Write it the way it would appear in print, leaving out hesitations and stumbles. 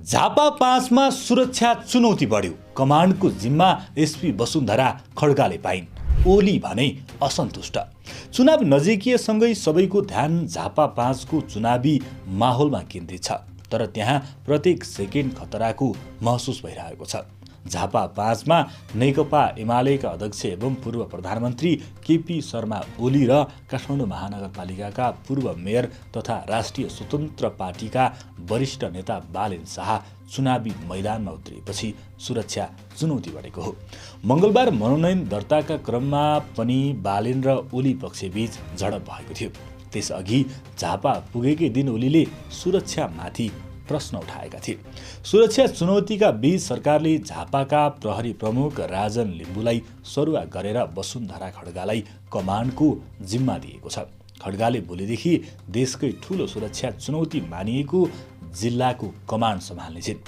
झापा 5 मा सुरक्षा चुनौती बढ्यो। कमान्डको जिम्मा एसपी वसुन्धरा खड्गाले पाइन्। ओली भने असन्तुष्ट। चुनाव नजिकिएसँगै सबैको ध्यान झापा 5 को चुनावी माहौलमा केन्द्रित छ। तर त्यहाँ प्रत्येक सेकेन्ड खतराको महसुस भइरहेको छ। झापा 5 मा नेकपा एमालेका अध्यक्ष एवं पूर्व प्रधानमन्त्री केपी शर्मा ओली र काठमाडौँ महानगरपालिकाका पूर्व मेयर तथा राष्ट्रिय स्वतन्त्र पार्टीका वरिष्ठ नेता बालेन शाह चुनावी मैदानमा उत्रिएपछि सुरक्षा चुनौती बढेको हो। मंगलबार मनोनयन दर्ताका क्रममा पनि बालेन र ओली पक्षबीच झडप भएको थियो। त्यसअघि झापा पुगेकै दिन ओलीले सुरक्षामाथि प्रश्न उठाएका थिए। सुरक्षा चुनौतीका बीच सरकारले झापाका प्रहरी प्रमुख राजन लिम्बुलाई सरुवा गरेर वसुन्धरा खड्गालाई कमान्डको जिम्मा दिएको छ। खड्गाले भोलिदेखि देशकै ठूलो सुरक्षा चुनौती मानिएको जिल्लाको कमान्ड सम्हाल्नेछिन्।